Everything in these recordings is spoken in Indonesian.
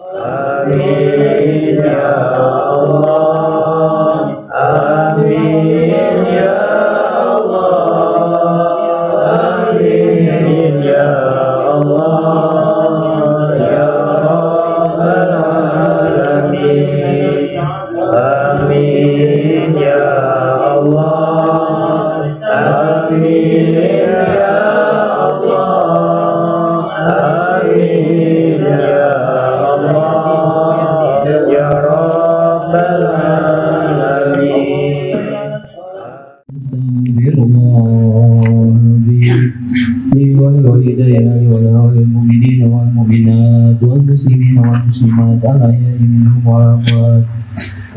Amin ya Allah, amin ya Allah, amin ya Allah ya Rabbal Alamin. Amin ya Allah, amin ya Allah, amin ya Allah ya Rabbal Alamin. ولوالدينا وللمؤمنين والمؤمنات والمسلمين والمسلمات الأحياء منهم والأموات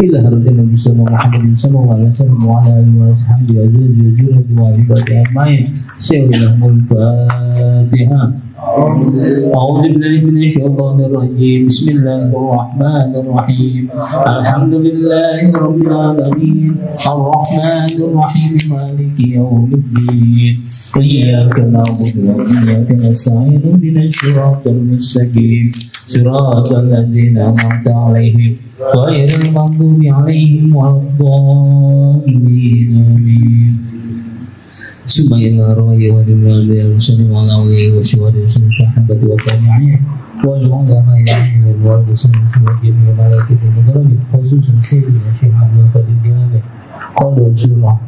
إلا هردنا بسم محمد صلى الله عليه وسلم وعلى آله وأصحابه أزواجه وذريته وعباده أجمعين. سير لهم الفاتحة. أعوذ بالله من الشيطان الرجيم. بسم الله الرحمن الرحيم. الحمد لله رب العالمين الرحمن الرحيم مالك يوم الدين إياك نعبد وإياك نستعين اهدنا الصراط المستقيم صراط الذين أنعمت عليهم غير المغضوب عليهم ولا الضالين آمين. Subhanallah wa bihamdihi wa sallallahu alaihi wa sallam sahabati wa tabi'in wal ulama yang wal muslimin wa jami'il malaikati mukarramin khususan sayyidina Syekh Abdul Qadir Jilani qala Rasulullah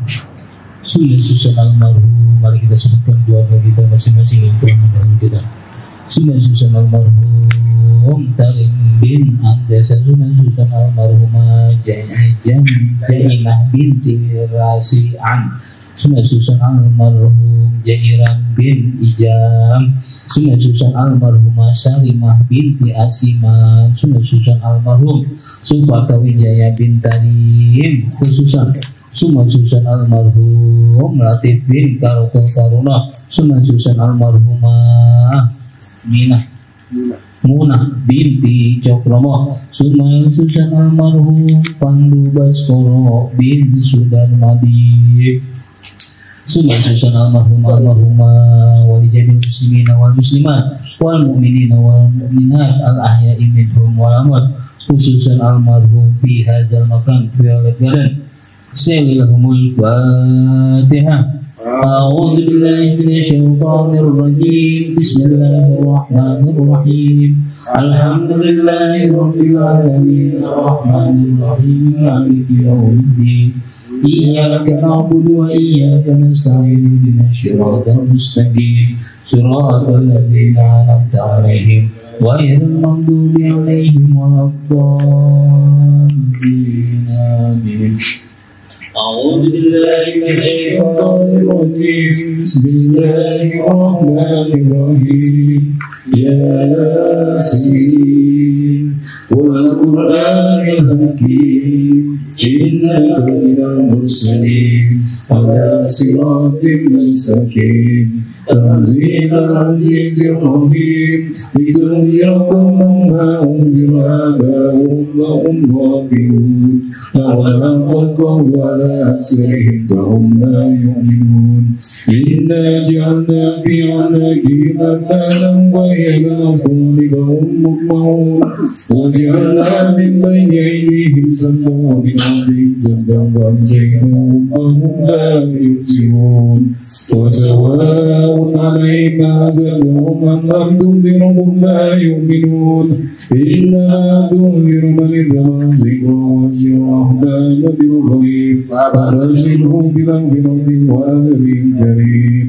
sunan almarhum. Mari kita sebutkan keluarga kita masing-masing yang telah mendahului kita. Sunan almarhum Tarim bin Andesa, sunan almarhumah Jainah binti Rasi'an, sunan almarhum Jairan bin Ijam, sunan almarhumah Salimah binti Asiman, sunan almarhum Supartawijaya bin Tarim, khususan sunan almarhum Latif bin Taruna, sunan almarhumah Munah binti Cokromo, sunan almarhum Pandu Baskoro bin Sudarmadi, sunan almarhumah wali jami'il muslimin wal muslimat wal mu'minin wal mu'minat al ahya'i minhum wal amwat, khususan almarhum fi hadzal makan fi al-garden. Sallallahumul Fatihah. أعوذ بالله من الشيطان الرجيم. بسم الله الرحمن الرحيم. الحمد لله رب العالمين الرحمن الرحيم مالك يوم الدين إياك نعبد وإياك نستعين اهدنا الصراط المستقيم صراط الذين أنعمت عليهم غير المغضوب عليهم ولا الضالين آمين. أعوذ بالله من الشيطان الرجيم. بسم الله الرحمن الرحيم. ياسين والقرآن الحكيم إنك من المرسلين على صراط مستقيم تنزيل العزيز الرحيم لتنذر قوما ما أنذر آباؤهم وهم غافلون أولم تلقوا على أكثرهم فهم لا يؤمنون إنا جعلنا في عناقهم أغلالا وهي بالأصفاد فهم مقمحون وجعلنا من بين أيديهم سدا ومن خلفهم سدا فأغشيناهم فهم لا يبصرون وسواء عليهم أنذرتهم أم لم تنذرهم لا يؤمنون إنما تنذر من اتبع الذكر وخشي الرحمن بالغيب فبشره بمغفرة وأجر كريم.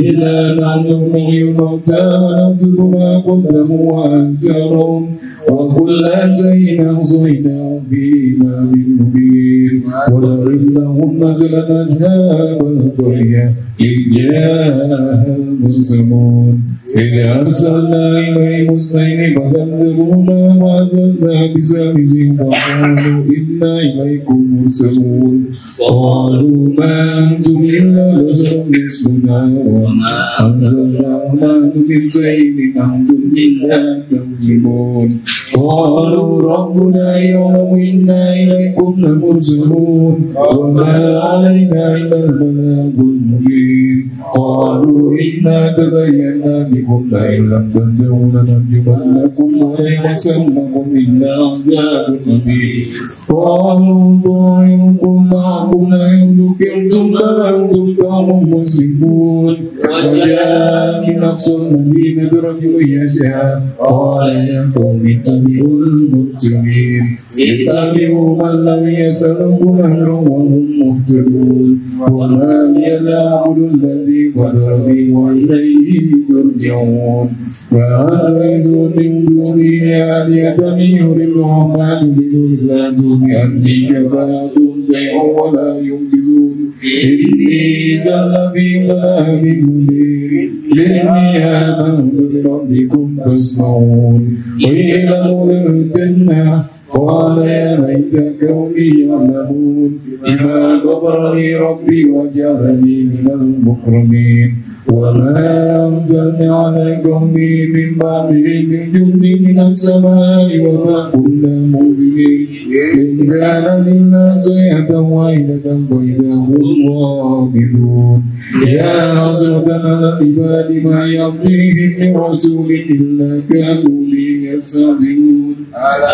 إنا نحن نحيي الموتى ونكتب ما قدموا وآثارهم وكل شيء أحصيناه في إمام مبين. وضرب لهم مثلا أصحاب القرية إذ جاءها المرسلون إذ أرسلنا إليهم اثنين فكذبوهما وعززنا بثالث فقالوا إنا إليكم مرسلون قالوا ما أنتم إلا بشر مثلنا وما أنزل الرحمن من شيء أنتم إلا تكذبون. قالوا ربنا يعلم إنا إليكم لمرسلون وما علينا إلا البلاغ المبين. قالوا إنا تبينا بكم لئن لم تنتهوا لنرجمنكم وليمسنكم إلا عذاب أليم قالوا طائركم معكم لئن ذكرتم بل أنتم قوم مسرفون وجاء من أقصى المدينة رجل يشاء قال يا قوم اتبعوا المرسلين اتبعوا من لم يسألكم أجرا وهم مهتدون وما لي لا أعبد الذي فطرني وإليه ترجعون فأتيتم من دونه آلهة يريد الرحمن بدون لا دون أني شفاعتهم شيئا ولا ينقذون إني ذل في ضلال مبين إني آمنت بربكم فاسمعون قيل ادخلوا الجنة قال يا ليت قومي يعلمون بما غفرني ربي وجعلني من المكرمين وما أنزلنا على قومي من بعده من جند من السماء وما كنا منزلين إن كان لله صيحة واحدة فإذا هم غامضون يا حسرة على العباد ما يأتيهم من رسول إلا كانوا به يستهزئون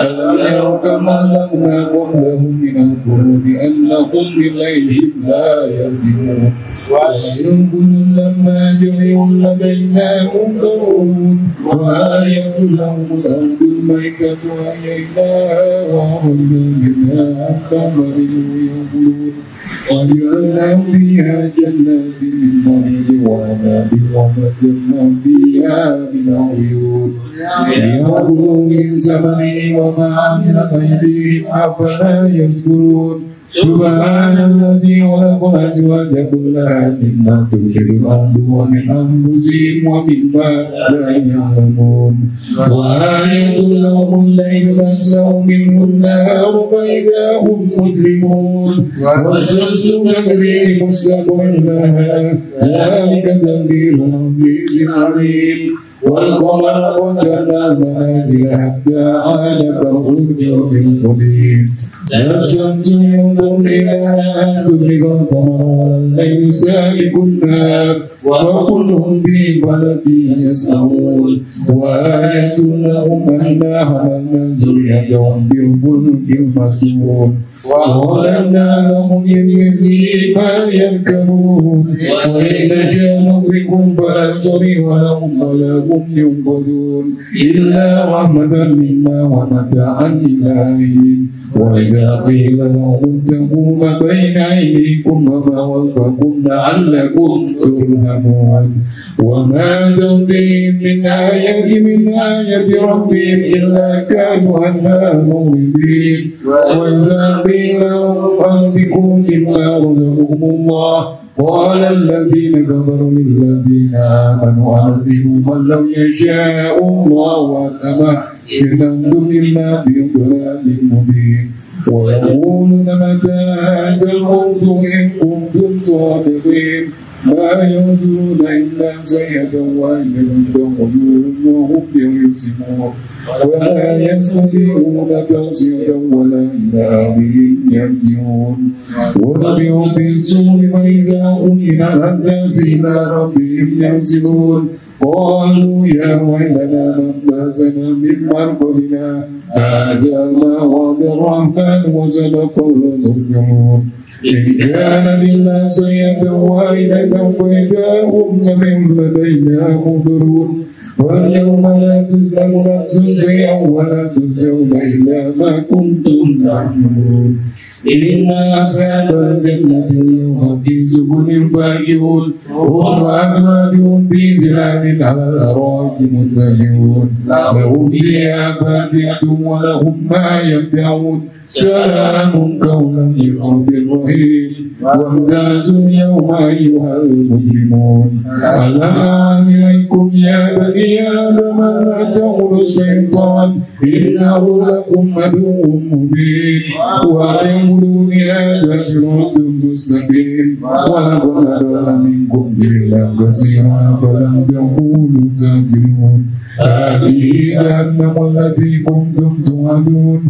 ألم يروا كما أهلكنا قبلهم من القرون أنهم بغيرهم لا يرجعون وينقل لما جميع لدينا منكرون وآية لهم الأرض الميتة وأحييناها وأخرجنا منها ثمر يأكلون وجعلنا فيها جنات من نخيل وعنب وفجرنا فيها من عيون ليأكلوا من ثمره وما عملت أيديهم أفلا يشكرون سبحان الذي خلق الأزواج كلها مما تنبت الأرض ومن أنفسهم ومما لا يعلمون وآية لهم الليل نسلخ منه النهار فإذا هم مظلمون والشمس تجري مستقر لها ذلك تدبير العزيز العليم والقمر قدرنا المنازل حتى عاد كالعرجون القديم لا الشمس ينظر إليها أن تدرك القمر ولا الليل سابق النهار وكلهم في فلك يسبحون وآية لهم أنا حملنا ذريتهم بالفلك المسحور وظلمنا لهم من ما يركبون وإن نشاء نغرقهم فلا نصرف لهم ولا هم ينقذون إلا رحمة منا ومتاعا إلى حين وإذا قيل لهم اتقوا ما بين أيديكم وما خلفكم لعلكم ترحمون وما تأتيهم من آية ربهم إلا كانوا عنها معرضين وإذا قيل لهم أنفقوا مما رزقكم الله قال الذين كفروا للذين آمنوا أنفقوا من لم يشاء الله أنعم إن أنتم إلا في ضلال مبين ويقولون متى هذا الموت إن كنتم صادقين ما ينظرون إلا صيحة واحدة تأخذهم وهم ينسمون ولا يستطيعون توصية ولا إلى أهلهم يرجعون ونبئهم بالسوء فإذا هم من الأحداث إلى ربهم ينسلون قالوا يا ويلنا من بأسنا من مرقدنا هذا ما وعد الرحمن وصدق المرسلون إن كان لله صيحة واحدة فإذا هم من لدينا مهدرون واليوم لا تظلم نفس شيئا ولا تجزون إلا ما كنتم تعملون إنا أصحاب الجنة اليوم في سبل فاكهون وأزواجهم في ظلال على الأرائك متكئون لهم فيها فاكهة ولهم ما يدعون سلام قولا من رب رحيم وامتازوا اليوم أيها المجرمون ألم أعهد إليكم يا بني آدم لا تعبدوا الشيطان إنه لكم عدو مبين وأن الخلود هذا صراط مستقيم ولقد أضل منكم جبلا كثيرا فلم تكونوا تعقلون هذه جهنم التي كنتم توعدون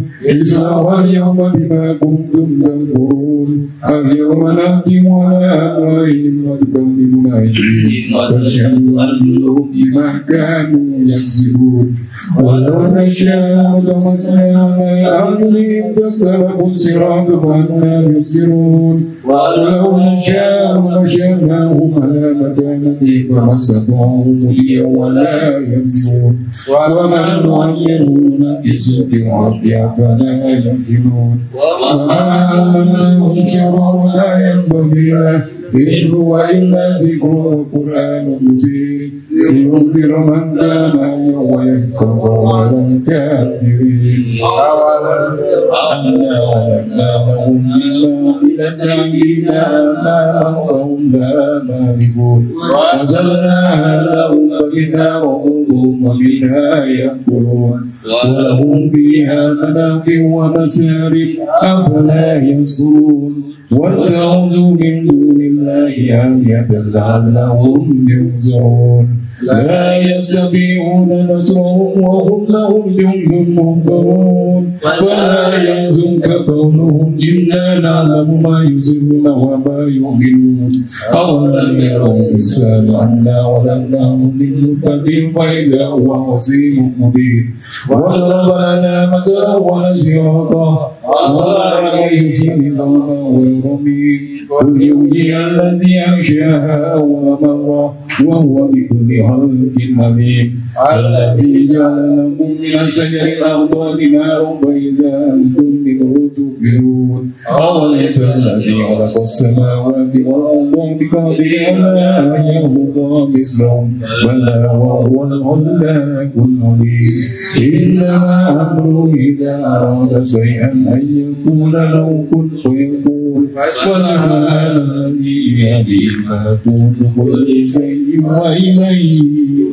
اصلوها اليوم بما كنتم تكفرون اليوم نختم على أفواههم وتكلمنا أيديهم وتشهد أرجلهم بما كانوا يكسبون ولو نشاء لمسنا على أعينهم فاستبقوا الصراط فأنى يبصرون ولو نشاء لجعلناهم على مكانتهم فما استطاعوا مضيا ولا يمشون وما نعمره ننكسه في الأرض أفلا يمكنون وما منهم شر ولا ينبغي له إن هو إلا ذكر وقرآن مبين لينذر من كان حيا ويحكم على الكافرين أنا ولدناهم مما إلى ما فهم لا مالكون وجعلناها لهم فمنها ركوبهم ومنها يأكلون ولهم فيها منافع ومسارب أفلا يذكرون واتخذوا من دون الله آلهة لعلهم ينصرون لا يستطيعون نصرهم وهم لهم جند محضرون ولا يحزنك قولهم إنا نعلم ما يسرون وما يعلنون أولم يروا الإنسان أنا خلقناه من نطفة فإذا هو خصيم مبين وضرب لنا مثلا ونسي خلقه قال يحيي الأرض ويرمي قل يحيي الذي أنشأها أول مرة وهو بكل خلق عليم الذي جعل لكم من الشجر الأخضر نارا فإذا أنتم منه تكبرون أوليس الذي خلق السماوات والأرض بقادر على أن يخلق مثلهم بلى وهو الخلاق العليم إنما أمره إذا أراد شيئا أن يقول له كن فيكون وسبحان الذي بيده ملكوت كل شيء وإليه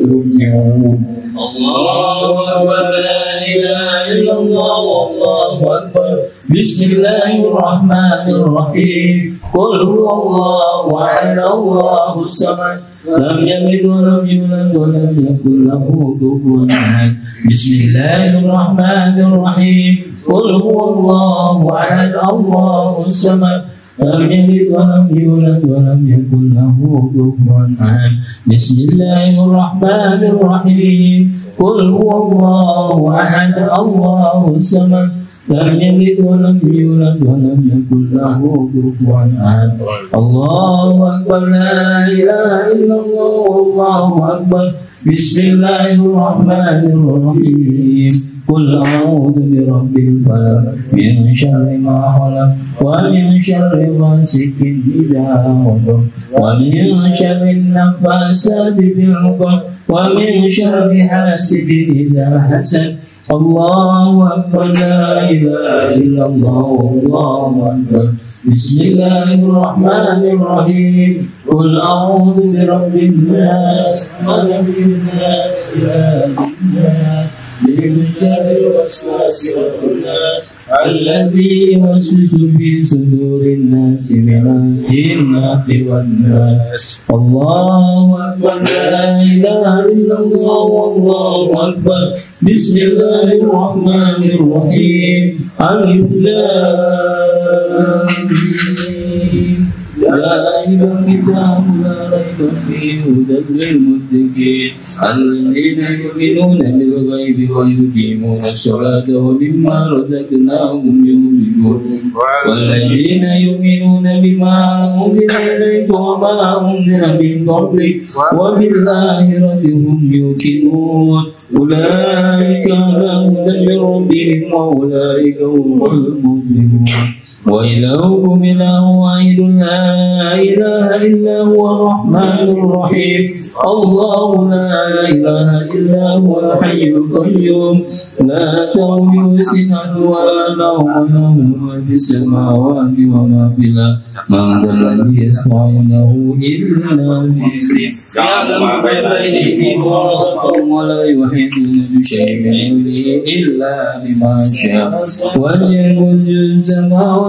ترجعون الله أكبر لا إله إلا الله والله أكبر بسم الله الرحمن الرحيم قل هو الله أحد الله الصمد لم يلد ولم يولد ولم يكن له كفوا أحد بسم الله الرحمن الرحيم قل هو الله أحد الله الصمد لم يلد ولم يولد ولم يكن له كفوا أحد بسم الله الرحمن الرحيم قل هو الله أحد الله الصمد لم يلد ولم يولد ولم يكن له كفوا أحد الله أكبر لا إله إلا الله والله أكبر بسم الله الرحمن الرحيم قل أعوذ برب الفلق من شر ما خلق ومن شر غاسق إذا وقب ومن شر النفاثات في العقد ومن شر حاسد إذا حسد الله أكبر لا إله إلا الله والله أكبر بسم الله الرحمن الرحيم قل أعوذ برب الناس ملك الناس إله الناس من شر الوسواس الخناس الذي يوسوس في صدور الناس من الجنة والناس الله أكبر لا إله إلا الله والله أكبر بسم الله الرحمن الرحيم ألف لام ميم ذلك الكتاب لا ريب فيه هدى للمتقين الذين يؤمنون بالغيب ويقيمون الصلاة ومما رزقناهم ينفقون والذين يؤمنون بما أنزل إليك وما أنزل من قبلك وبالآخرة هم يوقنون أولئك على هدى من ربهم وأولئك هم المفلحون وإلهكم إله واحد لا إله إلا هو الرحمن الرحيم الله لا إله إلا هو الحي القيوم لا تأخذه سنة ولا نوم له ما في السماوات وما في الأرض من ذا الذي يسمع عنده إلا بإذنه يعلم بين أيديهم ولا يحيطون بشيء من علمه إلا بما شاء وسع كرسيه السماوات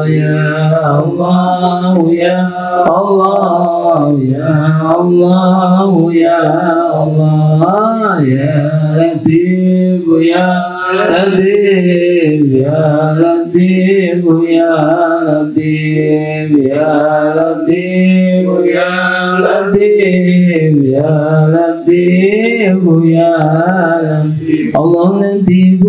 Allah ya Allah ya Allah ya Allah ya Latif ya Latif ya Latif ya Latif ya Latif ya Latif ya Latif ya Latif Allah Latif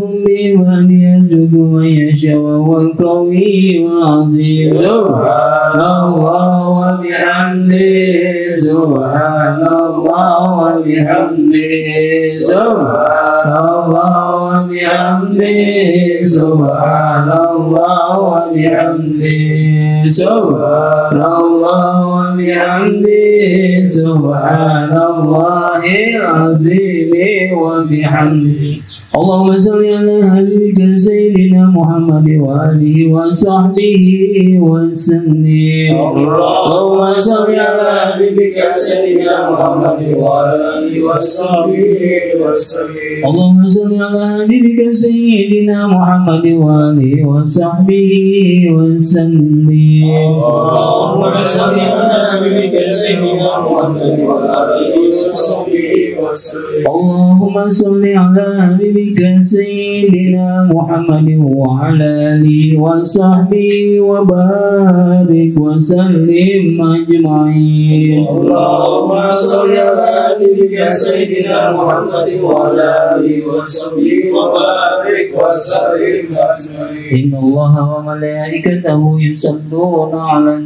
biman yarzuqu man yasha wa huwal qawiyyul azim subhanallah wa bihamdihi subhanallah wa bihamdihi subhanallah wa bihamdihi subhanallah wa bihamdihi subhanallah wa bihamdihi subhanallahil azim wa bihamdihi Allahumma salli ala habibika sayyidina Muhammad wa alihi wa sahbihi wa sallim Allahumma salli ala habibika sayyidina Muhammad wa alihi wa sahbihi wa sallim Allahumma salli ala habibika sayyidina Muhammad wa alihi wa sahbihi wa sallim Allahumma salli ala habibika sayyidina Muhammad wa alihi wa sahbihi wa sallim Allahumma salli ala habibika sayyidina Muhammad wa ala alihi wa sahbihi wa barik wa sallim ajma'in Allahumma salli ala habibika sayyidina Muhammad wa ala alihi wa sahbihi wa barik wa sallim ajma'in Inna Allaha wa malaikatahu yusalluna 'alan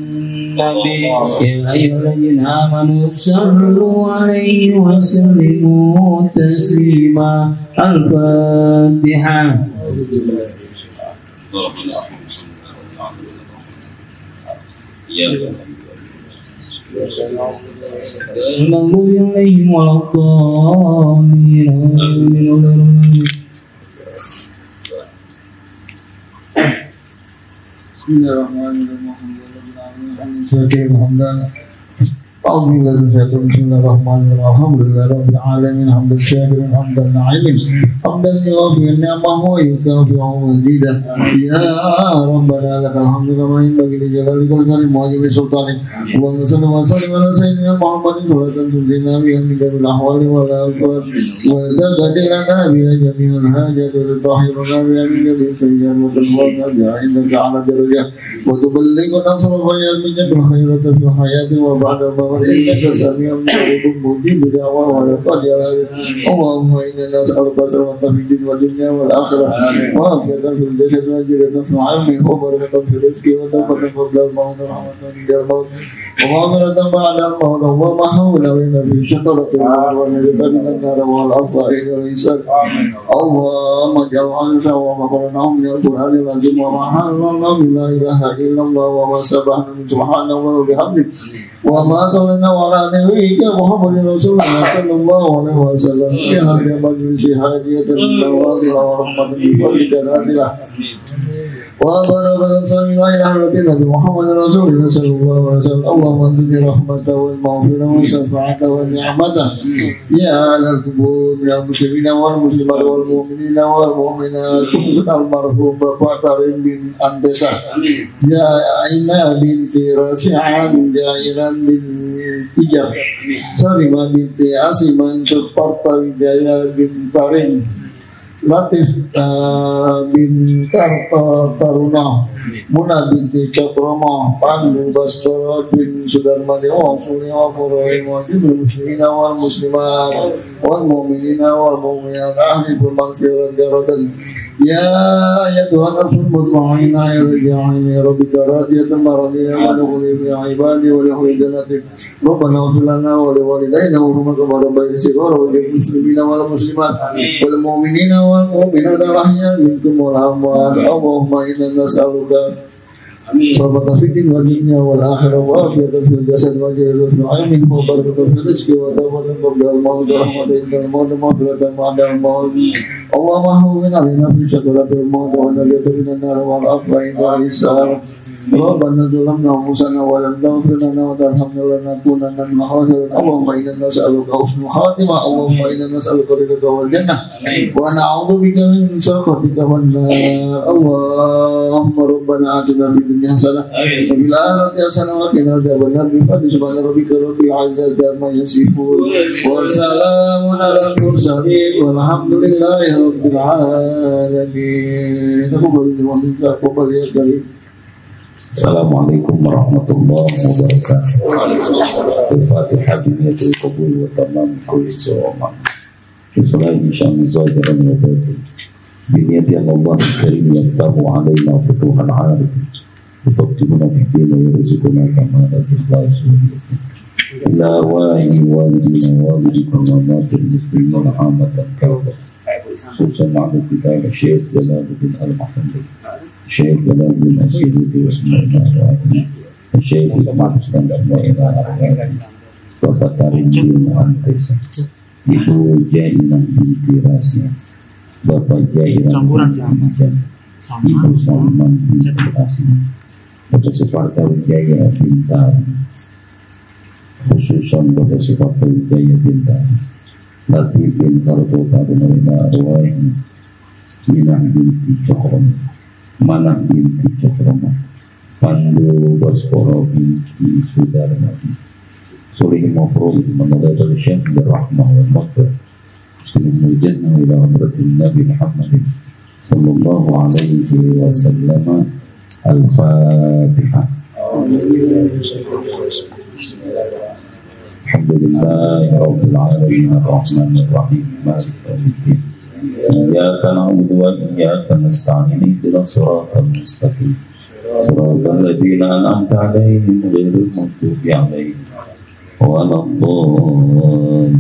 nabi ya ayyuhalladzina amanu sallu 'alaihi wa sallimu taslima Al-Fatihah. Bismillahirrahmanirrahim. Alhamdulillahirabbil alamin hamdan syakiran hamdan na'imin hamdan yuwafi ni'amahu wa yukafi'u mazidah ya rabbana lakal hamdu kama yanbaghi li jalalika al-karim wa ajli sultanik Allahumma salli wa sallim ala sayyidina Muhammadin salatan tunjina biha min jami'il ahwali wal afat wa taqdi lana biha jami'al hajat wa tutahhiruna biha min jami'il sayyi'at wa tulwana biha indaka ala darajah wa tuballighuna sallallahu min jami'il khairati fil hayati wa ba'da إنك سميع قريب مجيب دعوة ويقضي على اللهم إنا نسألك سلامة في الدين والدنيا والآخرة وعافية في الجسد وأجرة في العلم وبركة في الرزق وتوبة قبل الموت ورحمة عند الموت ومغفرة بعد الموت ومحولا بنا في شكرة النار ونجاة من النار والعصا إلى الإنسان اللهم اجعل عنك وما قرناه من القرآن العظيم وما حللنا من لا إله إلا الله وما سبحنا من سبحان الله وبحمده وما صلينا على نبيك محمد رسول الله صلى الله عليه وسلم في هذه مجلس هادية النوازل ورحمة بفضلك نازلة وبركة صلى إلى حضرة محمد رسول الله صلى الله عليه وسلم اللهم انزل رحمته والمغفرة والشفاعة والنعمة يا على القبور من المسلمين والمسلمات والمؤمنين والمؤمنات خصوصا المرحوم Bapak Tarim bin Antesa ya Aina binti Rasi'an Jairan bin Tijab Salimah binti Asiman Suparta Wijaya bin Tarim Latif bin Karta Taruna Muna binti Cakrama Pandu Baskara bin Sudarmani wa Suli wa Furaim wa Jibril Muslimina wal Muslimat wal Mu'minina wal Mu'minat ahli bermaghfirat jaratan ya Tuhan nafsul mutma'inah ya Rabbina ya Rabbika radiyatan maradiyah wa nukhli bi ibadi wa nukhli janatik Rabbana ufilana wa liwalidayna wa rumah kepada bayi sigara wa muslimina wal muslimat wal mu'minina wal mu'minat al-ahya minkum wal amwat Allahumma inna nas'aluka sabata fi din wa dunya wal akhirah wa afiyatan fil jasad wa jahatan fil ilmi wa barakatan fil rizqi wa tawbatan qabla al-maut wa rahmatan inda al-maut wa maghfiratan ba'da al-maut Allahumma hawwin 'alaina fi sakaratil maut wa najatan minan nar wal afwa inda al-hisab Rabbana zalamna anfusana wa lam taghfir lana wa tarhamna lanakunanna minal khasirin. Allahumma inna nas'aluka husnul khatimah. Allahumma inna nas'aluka ridhaka wal jannah wa na'udzubika min sakhatika wan nar. Allahumma rabbana atina fid dunya hasanah wa fil akhirati hasanah wa qina adzabannar. Bi fadli subhana rabbika rabbil izzati amma yasifun wa salamun alal mursalin walhamdulillahi rabbil alamin. Assalamualaikum warahmatullahi wabarakatuh. Al-Fatihah biniyatul qabul wa tamam kulli sawma. Bismillahirrahmanirrahim. Insya zahiran wa batin. Biniyati Allah karim yaftahu alaina futuhan arif. Yutabtibuna fi din wa yarzuquna kama la tuflasu. Ila wahi walidina walidika wa matil muslimina amatan kawfa. Susan ma'amu kita ila Syekh Jalaluddin Al-Mahmudi, Syekh Jalaluddin Al-Syiruti wa Ismail Al-Rahmi, Syekh Al-Mahmud semua ila Al-Rahmi, Bapak Tarindin Al-Tesa, Ibu Jainah binti Rasya, Bapak Jainah binti Ijat, Ibu Salman binti Rasya, Bapak Suparta Wijaya Bintang, khususan Bapak Suparta Wijaya Bintang, Latif bin Kartu Karuna Wina Arwahi Minah binti Cokrom, Manah binti Cokrom, Pandu Baskoro binti Sudarmati, Sulih Mafruh Mengadar Syekh Berrahmah wa Maghfir, Muslimul Jannah ila hadratin Nabi Muhammadin sallallahu alaihi wasallam. Al-Fatihah. Alhamdulillahi rabbil alamin arrahmanir rahim maliki yaumiddin iyyaka na'budu wa iyyaka nasta'in ihdinas siratal mustaqim siratal ladzina an'amta 'alaihim ghairil maghdubi 'alaihim waladdallin.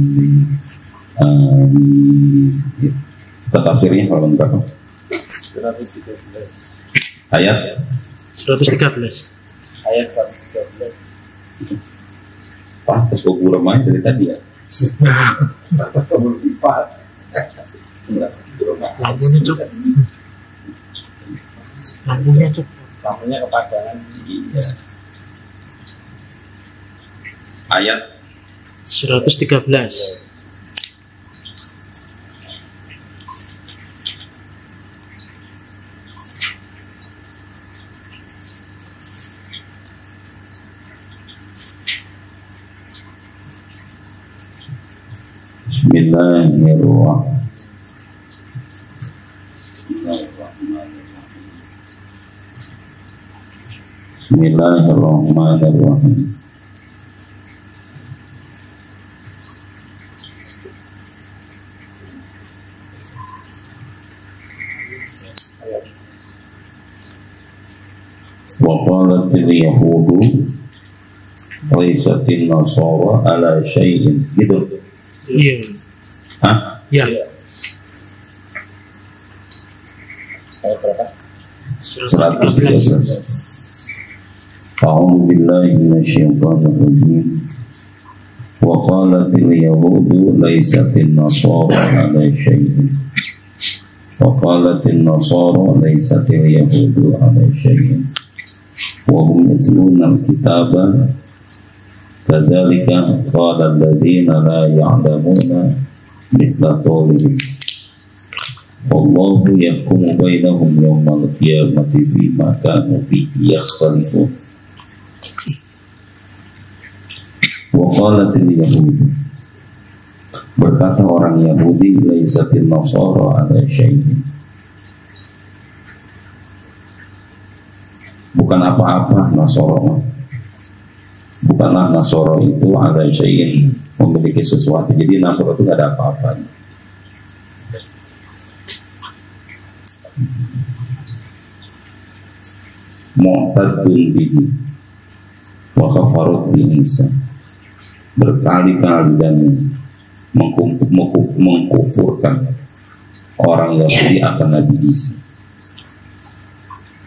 Amin. Kita tafsirnya halaman berapa? 113 ayat 113 ayat 113. Pantas kok kurang main dari tadi ya. Lampunya cuk. Lampunya cuk. Lampunya kepadaan. Iya. Ayat 113. Bismillahirrahmanirrahim. Wa qalatil yahudu laysatin nasara ala syai'in. Gitu. Iya. Hah? Ya. 113. A'udzu billahi minasyaitonir rajim. Wa qalatil yahudu laysatin nasara ala syai'in. Wa qalatil nasara laysatil yahudu ala syai'in. Wa hum yatluna al-kitaba kadzalika qala alladziina la ya'lamuna mithla qawlihim. Wallahu yahkumu bainahum yawmal qiyamati bima kanu fihi yakhtalifun. Wa qalatil yahud, berkata orang Yahudi, laisatil nasara ala syai'in, bukan apa-apa Nasara, bukanlah Nasara itu ala syai'in, memiliki sesuatu. Jadi Nasara itu gak ada apa-apanya. Mu'tadun bihi wa kafarut bi Isa, berkali-kali dan mengkufurkan orang Yahudi akan Nabi Isa.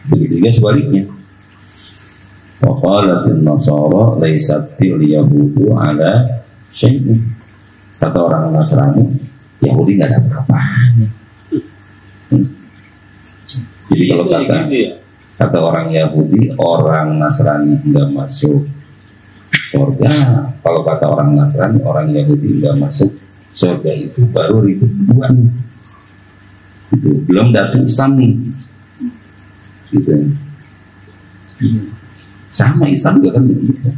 Begitu juga sebaliknya. Wa qalatin nasara laisatil yahudu ala syai'in, kata orang Nasrani, Yahudi nggak ada apa-apanya. Jadi kalau kata Kata orang Yahudi, orang Nasrani nggak masuk surga. Kalau kata orang Nasrani, orang Yahudi nggak masuk surga, itu baru ribut duluan. Itu belum datang Islam nih. Gitu. Sama Islam juga kan begitu.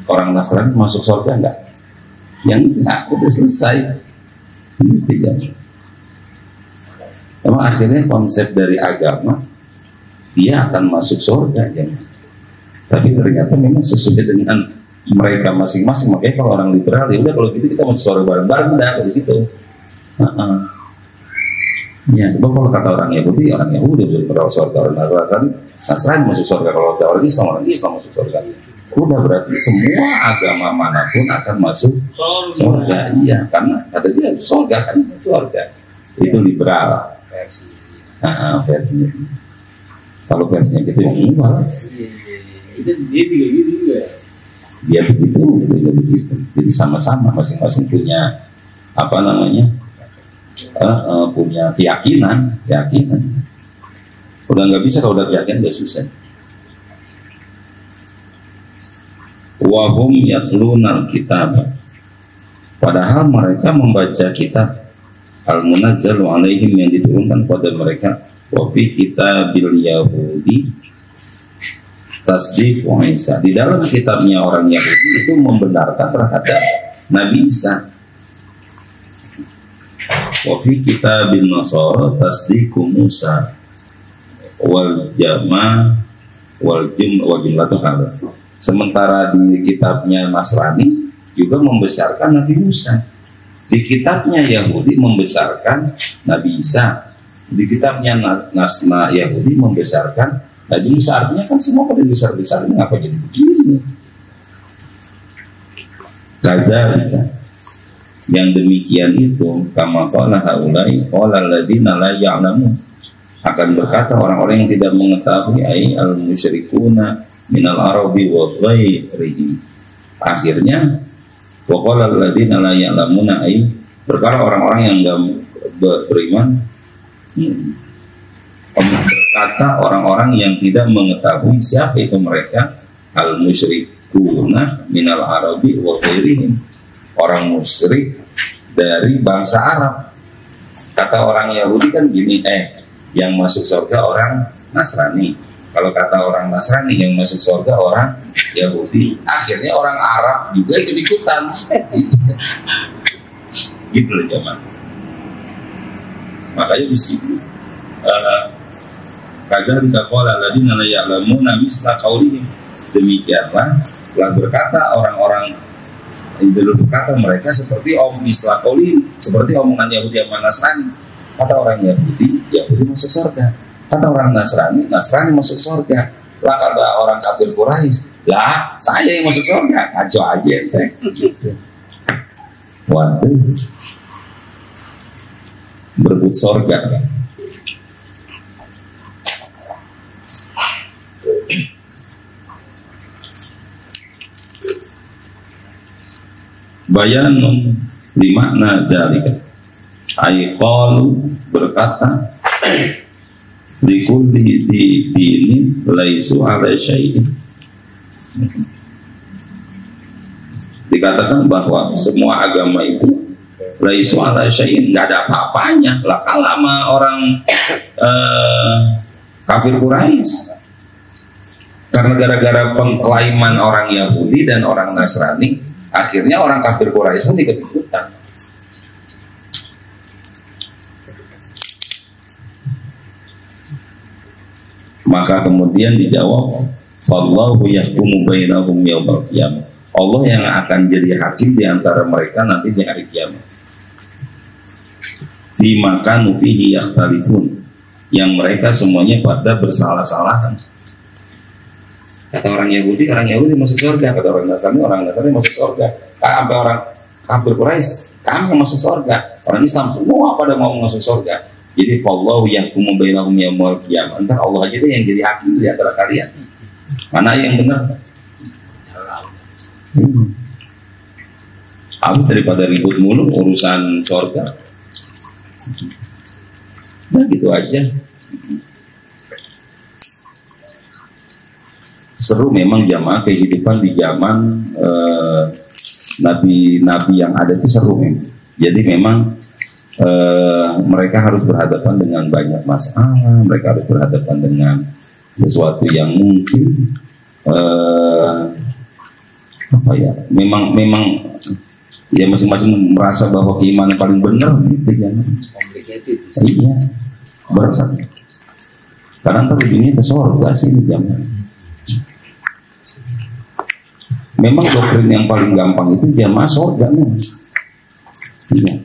Orang Nasrani masuk surga enggak? Yang enggak, udah selesai. Tidak. Emang akhirnya konsep dari agama dia akan masuk surga aja. Tapi ternyata memang sesuai dengan mereka masing-masing. Makanya kalau orang liberal ya udah kalau gitu kita masuk surga bareng-bareng udah kalau gitu. Ya sebab kalau kata orang Yahudi masuk surga, orang Nasrani masuk surga, kalau kata orang Islam masuk surga. Udah berarti semua agama manapun akan masuk surga. Iya, karena kata dia surga kan surga. Itu liberal. Versinya. Kalau versinya kita yang enggak. Dia begitu. Jadi sama-sama masing-masing punya apa namanya? Punya keyakinan. Udah nggak bisa, kalau udah keyakinan udah susah. Wahum yatlunal kitab. Padahal mereka membaca kitab al-munazzalu alaihim yang diturunkan pada mereka. Wa fi kitabil Yahudi tasdiq Isa. Di dalam kitabnya orang Yahudi itu membenarkan terhadap Nabi Isa. Wa fi kitabil Nasara tasdiq Musa wal jama wal jumlatu hadza. Sementara di kitabnya Nasrani juga membesarkan Nabi Musa. Di kitabnya Yahudi membesarkan Nabi Isa. Di kitabnya Yahudi membesarkan Nabi Musa. Artinya kan semua pada besar-besar, ini ngapa jadi begini? Kadzalika, yang demikian itu kama qala haulai qala alladziina la ya'lamun, akan berkata orang-orang yang tidak mengetahui ai al-musyrikuna minal arabi wa ghairihim. Akhirnya waqala alladziina la ya'lamuna ay, berkata orang-orang yang enggak beriman, berkata orang-orang yang tidak mengetahui siapa itu mereka, al-musyrikuna minal arabi wa ghairihim, orang musyrik dari bangsa Arab. Kata orang Yahudi kan gini, yang masuk surga orang Nasrani. Kalau kata orang Nasrani yang masuk surga orang Yahudi. Akhirnya orang Arab juga ikut-ikutan. Gitu loh zaman. Makanya di sini kadzalika qala alladziina la ya'lamuna misla qaulihim. Demikianlah telah berkata orang-orang dulu berkata mereka seperti misla qaulihim, seperti omongan Yahudi sama Nasrani. Kata orang Yahudi masuk surga. Kata orang Nasrani masuk surga. Lah kata orang kafir Quraisy, lah saya yang masuk surga. Kacau aja teh. Waduh, berebut surga. Bayanun limakna dzalika. Ai qalu, berkata likulli dinin laisu ala syai'in. Dikatakan bahwa semua agama itu laisu ala syai'in, enggak ada apa-apanya. Lah kalama orang kafir Quraisy, karena gara-gara pengklaiman orang Yahudi dan orang Nasrani, akhirnya orang kafir Quraisy pun ikut-ikutan. Maka kemudian dijawab, fallahu yahkumu bainahum yaumil qiyamah. Allah yang akan jadi hakim di antara mereka nanti di hari kiamat. Fi makanu fihi yakhtalifun, yang mereka semuanya pada bersalah-salahan. Kata orang Yahudi masuk surga. Kata orang Nasrani masuk surga. Sampai orang kafir Quraisy, kami yang masuk surga. Orang Islam semua pada mau masuk surga. Jadi fallahu yahkumu bainahum yaumil qiyamah. Entar Allah aja yang jadi hakim di antara kalian. Mana yang benar? Habis daripada ribut mulu urusan surga. Nah gitu aja. Seru memang jamaah kehidupan di zaman nabi-nabi yang ada itu seru memang. Jadi memang mereka harus berhadapan dengan banyak masalah, mereka harus berhadapan dengan sesuatu yang mungkin apa ya? Memang ya masing-masing merasa bahwa keimanan paling benar gitu ya. Iya, berat. Kadang terjadinya ke surga sih jamaah. Memang doktrin yang paling gampang itu jamaah surga memang. Iya.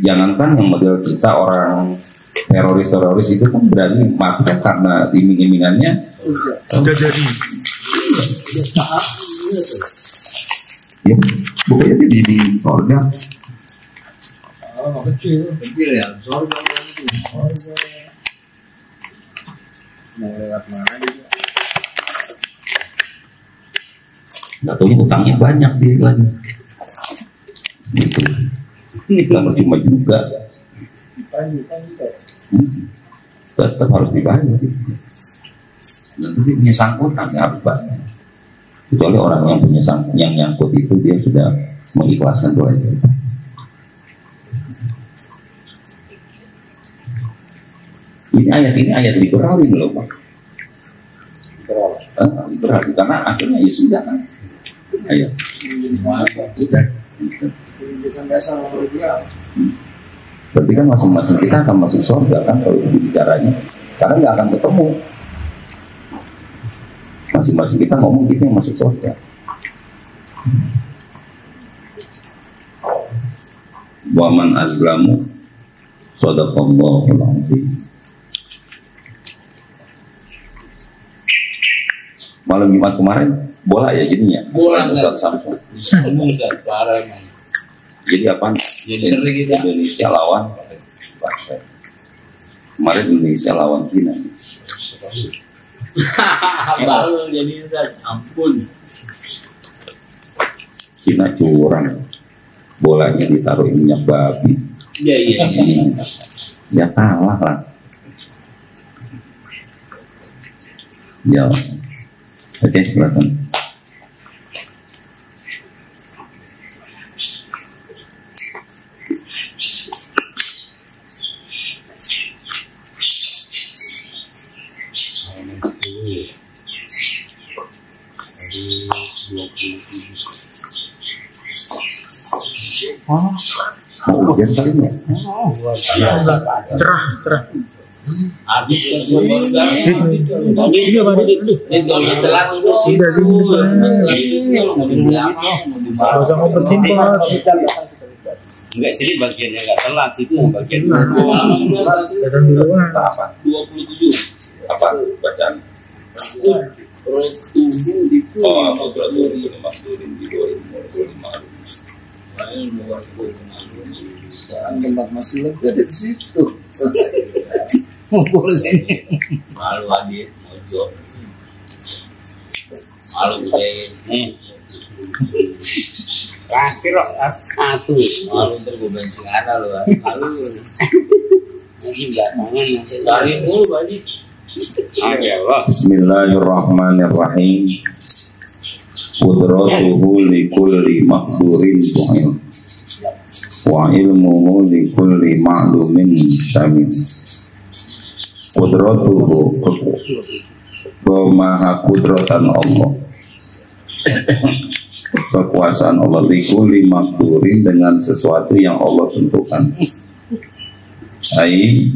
Jangankan yang model kita orang teroris itu kan berani mati kan karena iming-imingannya Sudah jadi. Ya, bukannya di surga. Oh, kecil ya, surga. Mau lewat mana juga? Nggak tahu utangnya banyak dia lagi. Gitu. Nggak percuma juga. Tetap harus dibayar. Nanti punya sangkutan ya harus bayar. Kecuali orang yang punya yang nyangkut itu dia sudah mengikhlaskan doa itu. Ini ayat liberal ini loh Pak. Liberal karena akhirnya ya sudah kan. Ayat. Sudah. Pendidikan dasar dia. Berarti kan masing-masing kita akan masuk surga kan kalau bicaranya. Karena nggak akan ketemu. Masing-masing kita ngomong kita yang masuk surga. Wa man azlamu sadaqallahul azim. Malam Jumat kemarin bola ya jadinya. Bola Ustaz Samsul. Umum Ustaz, parah emang. Jadi apa? Jadi sering kita. Indonesia lawan kemarin Indonesia lawan Cina. Baru jadi Ustaz, ampun. Cina curang. Bolanya ditaruh minyak babi. Iya. Ya kalah lah. Ya. Oke, silakan. Hujan kali ya? Cerah. Habis ke dua baru. Iya, Pak. Kalau telat itu sih. Usah mempersimpel. Enggak, sini bagiannya enggak telat, itu yang bagian Datang duluan. Apa? 27. Apa bacaan? Oh, apa berarti makdurin di 2025. Tempat masih lega di situ. Malu adit, mojok. Malu gede. terakhir satu. Malu ntar gue bensin ada loh. Malu. Lagi enggak tangan Cari dulu adit. Bismillahirrahmanirrahim. Qudratuhu likulli maqdurin tu'il wa ilmuhu likulli ma'lumin syamil. Qudratuhu maha kudratan Allah, kekuasaan Allah likulli maqdurin dengan sesuatu yang Allah tentukan. Ai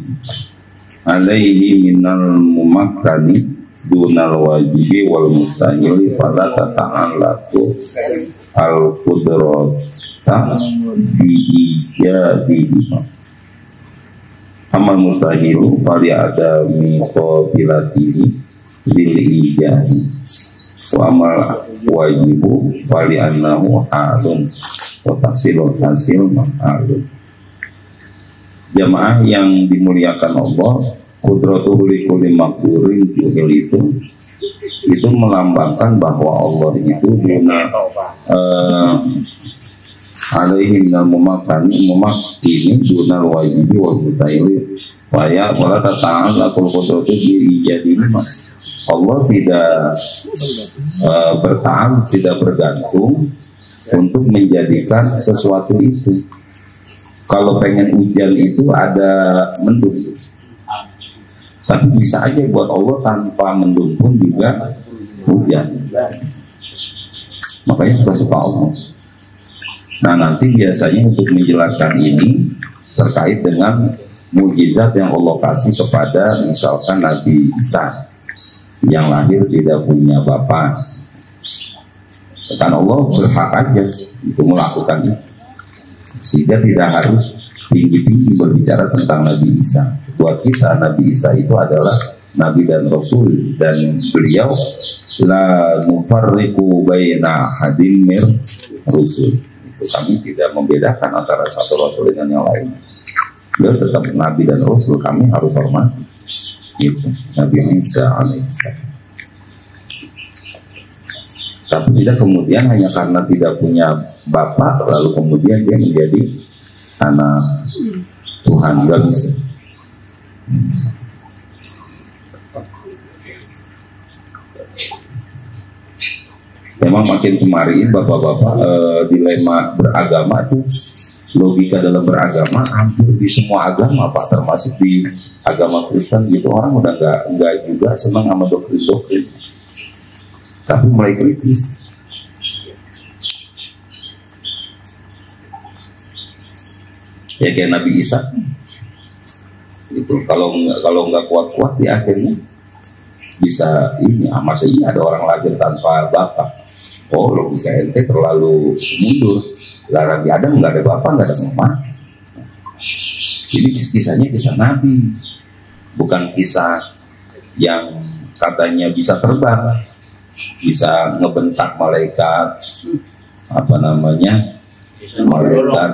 alaihi minal mumakkani dunal wajibi wal mustahili fala tata'allaqu al qudrata bi ijadihi amal mustahilu fali ada miqabilatihi bil ijadi wa amal wajibu fali annahu halun wa tahsilul hasil ma'alun. Jamaah yang dimuliakan Allah, qudratuhu likulli maqdurin itu melambangkan bahwa Allah itu dina alaihi minal mumakkini dunal wajibi wal mustahili Waya wala ta'ala kul qudratu bi jadi Allah tidak bergantung untuk menjadikan sesuatu itu. Kalau pengen hujan itu ada mendung, tapi bisa aja buat Allah tanpa mendung pun juga hujan. Makanya suka-suka Allah. Nah nanti biasanya untuk menjelaskan ini terkait dengan mukjizat yang Allah kasih kepada misalkan Nabi Isa yang lahir tidak punya bapak. Kan Allah berhak aja itu melakukan itu, sehingga tidak harus tinggi-tinggi berbicara tentang Nabi Isa. Buat kita Nabi Isa itu adalah Nabi dan Rasul, dan beliau la nufarriqu baina hadim mir rusul. Itu kami tidak membedakan antara satu Rasul dengan yang lain. Beliau tetap Nabi dan Rasul, kami harus hormati. Itu Nabi Isa alaihissalam. Tapi tidak kemudian hanya karena tidak punya bapak lalu kemudian dia menjadi anak Tuhan, nggak bisa. Memang makin kemarin bapak-bapak dilema beragama itu, logika dalam beragama hampir di semua agama Pak, termasuk di agama Kristen gitu, orang udah nggak juga senang sama doktrin-doktrin, tapi mulai kritis. Ya kayak Nabi Isa itu, kalau nggak kuat-kuat di akhirnya bisa ini, masa iya ada orang lahir tanpa bapak. Oh logika ente terlalu mundur. Larang Adam nggak ada bapak, nggak ada mama. Ini kisahnya kisah Nabi, bukan kisah yang katanya bisa terbang, bisa ngebentak malaikat, apa namanya, malaikat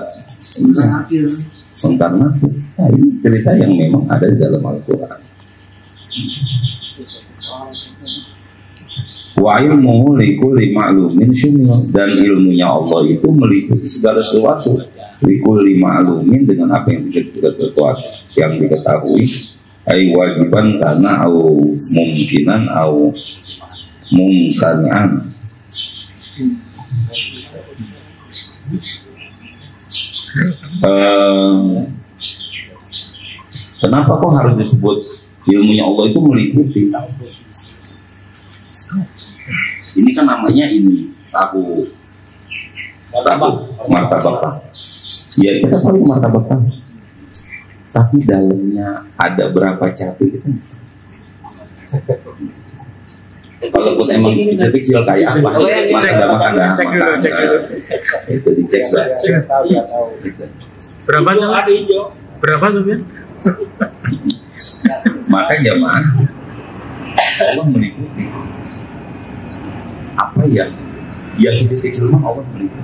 karena nah, ini cerita yang memang ada di dalam Al-Quran. Wa ilmuhu likulli ma'lumin syumil, dan ilmunya Allah itu meliputi segala sesuatu. Likulli ma'lumin, dengan apa yang diketahui, ai wajiban karena au mungkinan au mungkanian. Kenapa kok harus disebut ilmunya Allah itu meliputi? Ini kan namanya ini tahu martabak. Ya kita tahu martabak, tapi dalamnya ada berapa cabai gitu. Kalau bos emang kecil-kecil kayak apa? Makan itu dicek saja. Berapa Sofian? Maka jamaah Allah meliputi apa yang kecil-kecil mah Allah meliputi.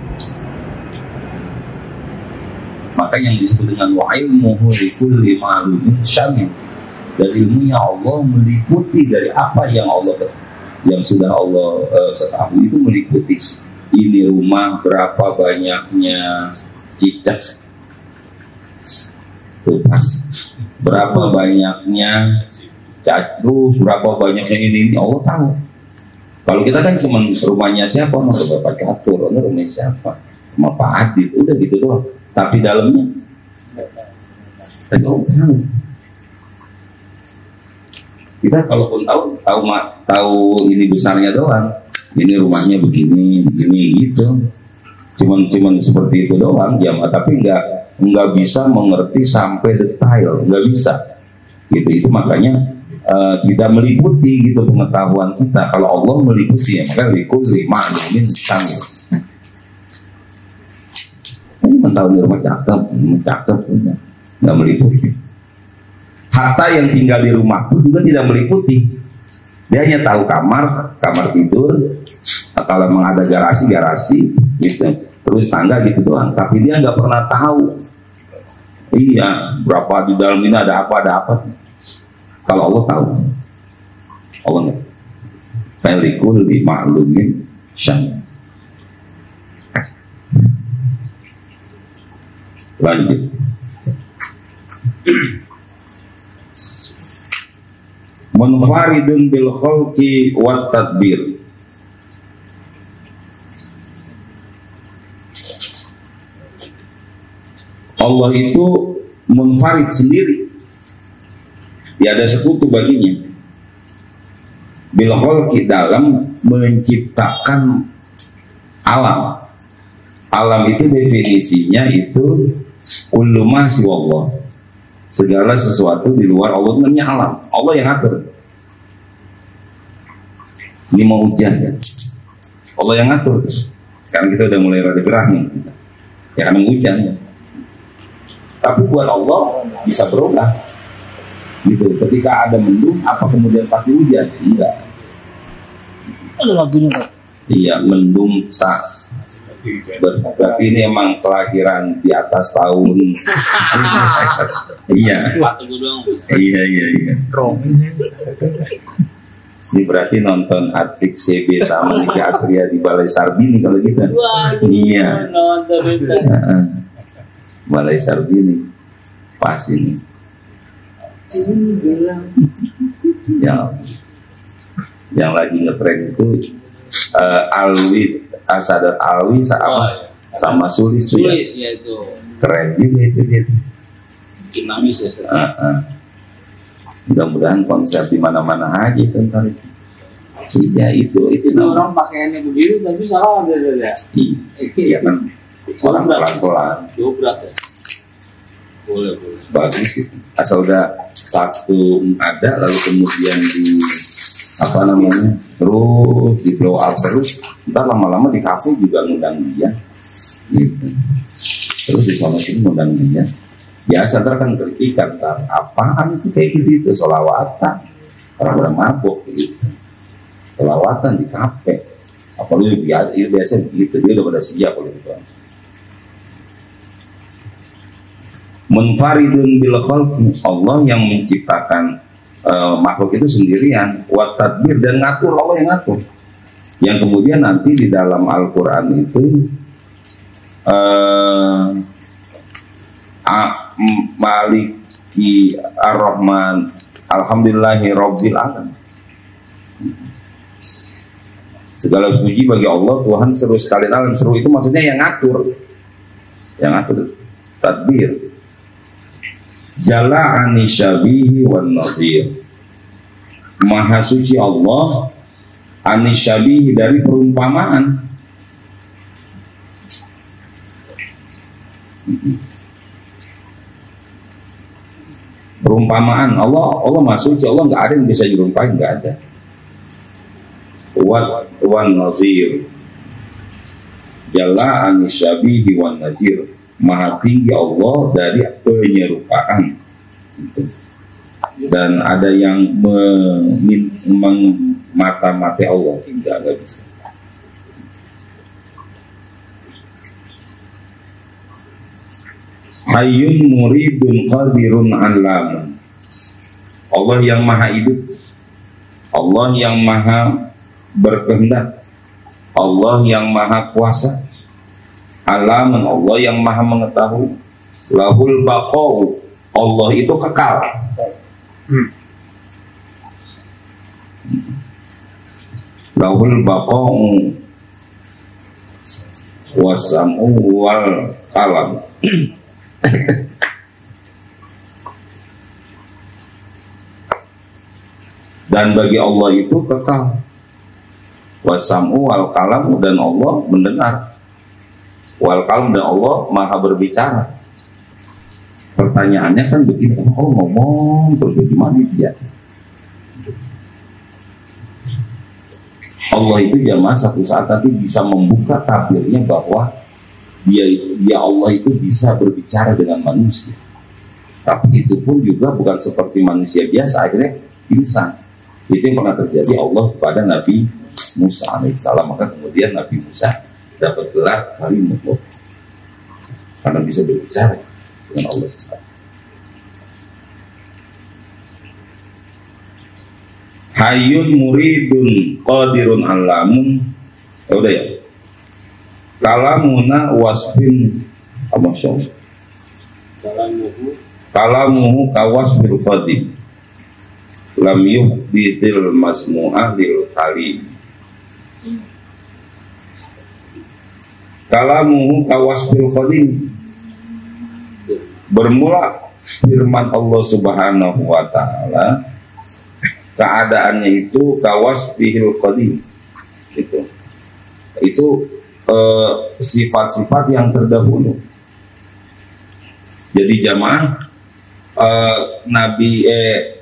Maka yang disebut dengan wa ilmuhu likulli ma'lumin syamil, dan ilmunya Allah meliputi dari apa yang sudah Allah ketahui, itu meliputi ini rumah berapa banyaknya cicak tupas, berapa banyaknya cacus, berapa banyaknya ini Allah tahu. Kalau kita kan cuma rumahnya siapa, rumah Bapak Catur, rumahnya siapa, rumah Pak Adit, udah gitu doang. Tapi dalamnya kita tahu. Kita kalaupun tahu ini besarnya doang, ini rumahnya begini gitu. Cuman seperti itu doang, ya, tapi nggak bisa mengerti sampai detail, nggak bisa. Gitu, itu makanya tidak meliputi gitu pengetahuan kita. Kalau Allah meliputi, ya maka likulli ma'lumin syamil. Ini mentahun di rumah cakep, nggak meliputi. Hatta yang tinggal di rumah pun juga tidak meliputi. Dia hanya tahu kamar tidur, kalau memang ada garasi gitu, terus tangga gitu doang. Tapi dia nggak pernah tahu, iya berapa di dalam ini ada apa. Kalau Allah tahu, Allah nggak. Falikul ma'lumin syam. Lanjut. Munfaridun bil khalqi wat tadbir. Allah itu munfarid sendiri, tiada sekutu baginya. Bil khalqi, dalam menciptakan alam. Alam itu definisinya itu kullu ma siwallah, segala sesuatu di luar Allah namanya alam. Allah yang atur. Ini mau hujan ya, Allah yang atur. Sekarang kita udah mulai rada gerah nih, ya kan hujan ya. Tapi buat Allah bisa berubah gitu. Ketika ada mendung, apa kemudian pasti hujan? Enggak. Ada lagunya Pak. Iya, mendung sah. Berarti ini emang kelahiran di atas tahun. Iya. Iya. Ini berarti nonton Atik CB sama Nika Asria di Balai Sarbini kalau gitu. Iya. Balai Sarbini pas ini. Yang lagi ngetrend itu Alwi, Sadat Alwi sama Sulis tuh ya. Ya itu. Keren juga itu dia. Dinamis ya. Mudah-mudahan konser di mana-mana aja tentang itu. Iya itu Orang pakaiannya begitu tapi salah ada. Iya kan. Orang pelan-pelan. Dobrak ya. Boleh. Bagus itu. Asal udah satu ada lalu kemudian di terus di blow up terus, ntar lama-lama di kafe juga ngundang dia gitu. Terus di sana sini ngundang dia biasa, ntar kan kritikan, ntar apaan itu kayak gitu, itu solawatan orang mabuk gitu, solawatan di kafe apa lu biasa begitu, dia udah pada siap kalau gitu. Munfaridun bil khalqi, Allah yang menciptakan makhluk itu sendirian, wat tadbir, dan ngatur, Allah yang ngatur. Yang kemudian nanti di dalam Al-Quran itu Maliki Ar-Rahman Alhamdulillahi Rabbil Alamin, segala puji bagi Allah Tuhan seru sekalian alam. Seru itu maksudnya yang ngatur, tadbir. Jalla anisyabihi wan nazir, maha suci Allah anisyabihi dari perumpamaan. Perumpamaan Allah maha suci, Allah nggak ada yang bisa dirumpain, nggak ada. Wan nazir, Jalla anisyabihi wan nazir, maha tinggi Allah dari penyerupaan. Dan ada yang mata-mata Allah, tidak bisa. Hayyun muridun qadirun alamun, Allah yang maha hidup, Allah yang maha berkehendak, Allah yang maha kuasa, alaman, Allah yang maha mengetahui, lahul baqa'u, Allah itu kekal. Lahul baqa'u wasam'u wal qalam. Dan bagi Allah itu kekal, wasam'u wal qalam, dan Allah mendengar, wal qalam, dan Allah maha berbicara. Pertanyaannya kan begini, Allah ngomong terus bagaimana dia? Allah itu jamaah satu saat nanti bisa membuka tabirnya bahwa dia Allah itu bisa berbicara dengan manusia. Tapi itu pun juga bukan seperti manusia biasa, akhirnya insan. Itu yang pernah terjadi Allah kepada Nabi Musa alaihissalam. Maka kemudian Nabi Musa dapat gelar kalimullah, karena bisa berbicara dengan Allah SWT. Hayyun muridun qadirun alamun. Udah ya. Kalamuna wasfin amasyong. Kalamuhu kawasfil fadil. lam yuhdithil masmu'ah lil kalim. Kalamuhu kawasfil qadim. Bermula firman Allah Subhanahu wa taala, keadaannya itu kawasfil qadim. Itu sifat-sifat yang terdahulu. Jadi jamaah,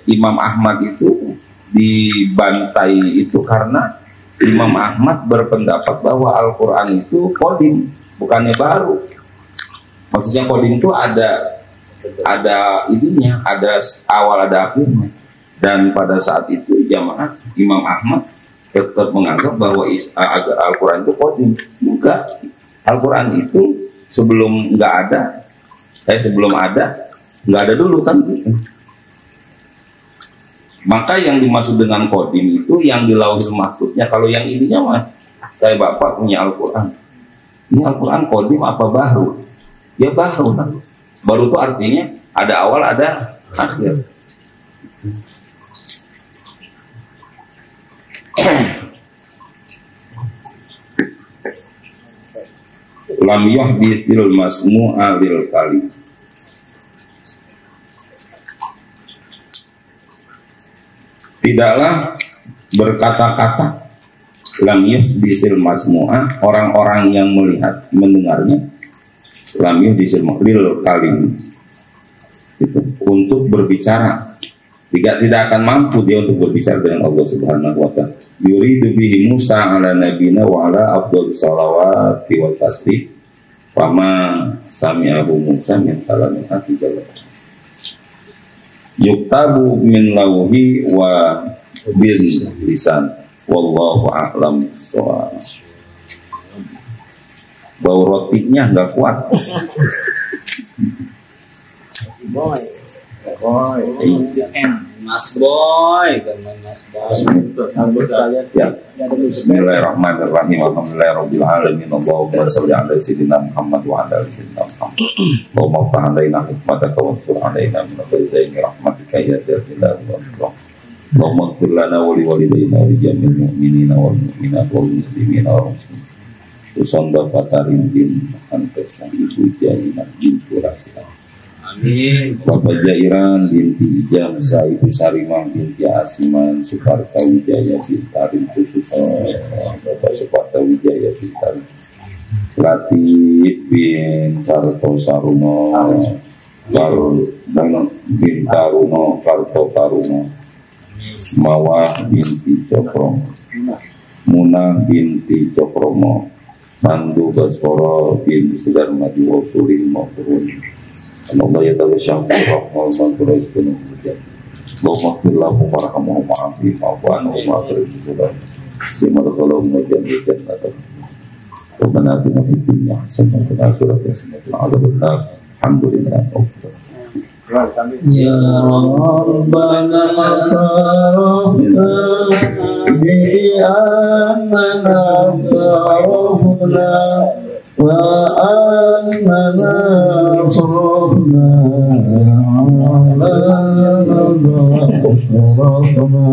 Imam Ahmad itu dibantai itu karena Imam Ahmad berpendapat bahwa Al-Quran itu qadim, bukannya baru. Maksudnya qadim itu ada ininya, ada awal, ada akhirnya. Dan pada saat itu jamaah Imam Ahmad tetap menganggap bahwa Al-Quran itu qadim. Enggak, Al-Quran itu sebelum ada dulu kan. Maka yang dimaksud dengan qadim itu yang di Lauhul Mahfuznya. Kalau yang ininya mah kayak Bapak punya Al-Quran. Ini Al-Quran qadim apa baru? Ya baru kan. Baru itu artinya ada awal, ada akhir. Lam yuhdithil masmu'a lil kalim. Tidaklah berkata-kata lam yuhdithil masmu'a, orang-orang yang melihat, mendengarnya, lam yuhdithil lil kalim, itu untuk berbicara. Tidak akan mampu dia untuk berbicara dengan Allah Subhanahu wa taala. Yuridu bihi Musa ala nabina wa ala afdal salawati wa tasbih. Fama sami'ahu Musa min kalamin hati jalla. Yuktabu min lauhi wa bil lisan. Wallahu a'lam bissawab. Bau rotinya enggak kuat. Mas Boy, ya. Bismillahirrahmanirrahim. Alhamdulillahirabbil alamin. Allahumma shalli ala sayyidina Muhammad wa ala ali sayyidina Muhammad. Allahumma ftah alaina hikmataka wa ansur alaina min khairin rahmatika ya dzal wa ikram. Allahumma ighfir lana wa li walidayna wa li jami'il mu'minina wal mu'minat wal muslimina wal muslimin. Usanda fatarin bin antesan ibu jaina bintu rasulullah. Amin. Bapak Jairan binti Ijam, Ibu Sarimah binti Asiman, Suparta Wijaya bintarin khusus, Bapak Suparta Wijaya bintarin, Latif bin Karto Saruno, bin Taruno, Karto Taruno, Mawah binti Cokromo, Munah binti Cokromo, Mandu Baskoro bin Sudarmadi Wasulin Mauturun. Allah ya ta'ala syampu rahmat Quraish penuh hujan. Allahumma firlahu warhamhu ma'afi ma'afu'anu ma'afirih sudah Simal khalau majam jannatan Rabbana atina fid dunya hasanah wa fil akhirati hasanah wa qina adzabannar. Alhamdulillah. Ya Rabbana tarafna bi annana tarafna wa annana صرفنا على صرفنا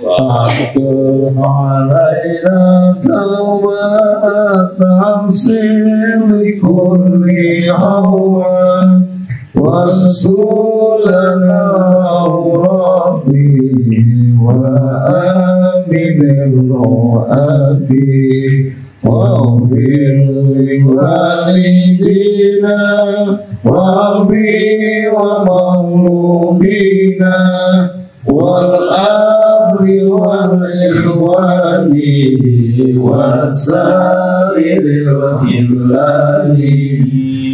فاحكم علينا توبة تحصيل لكل حوى وسلنا ربي وآمن الرؤى واغفر لوالدينا وربي ومولودينا والأهل والإخوان وسائر الهلال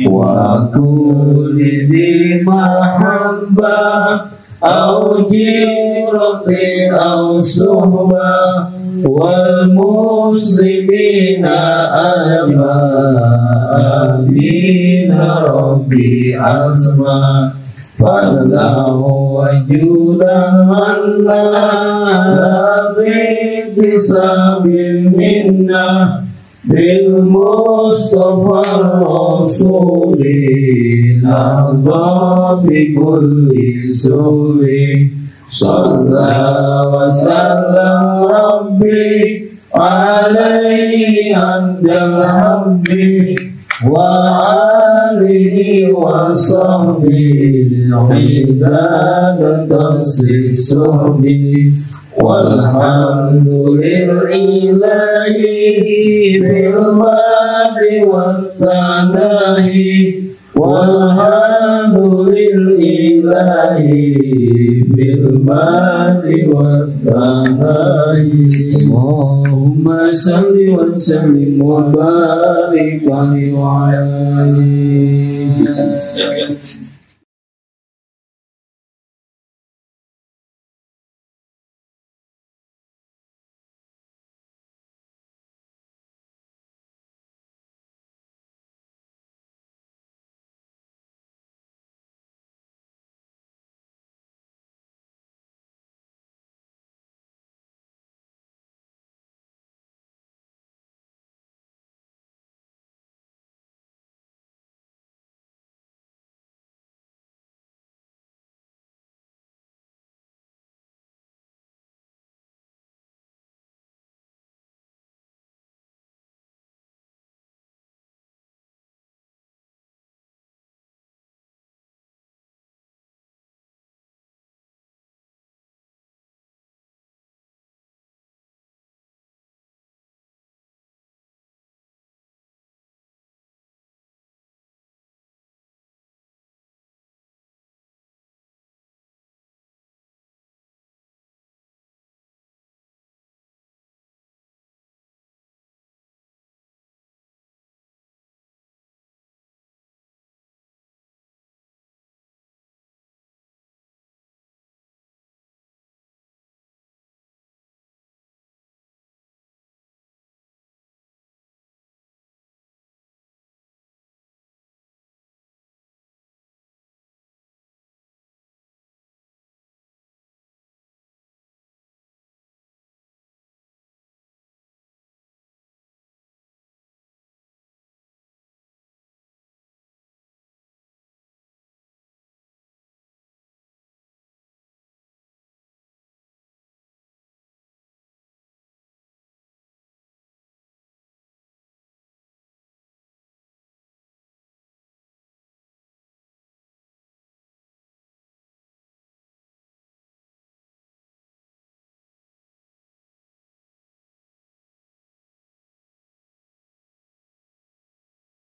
وكل ذي محبة أو جيرة أو صحبة والمسلمين أجمعين ربي عزما فضلا وجودا عنا لا باكتساب منا بالمصطفى الرسول نرضى بكل سوء Sallallahu wa sallam Rabbi alaihi andal hamdi wa alihi wa sahbihi idhan tasisuhbi walhamdulillahi bil madi wat tanahi walhamdulillahi bil madi wat tanahi Allahumma salli wa sallim wa barik alaihi wa alihi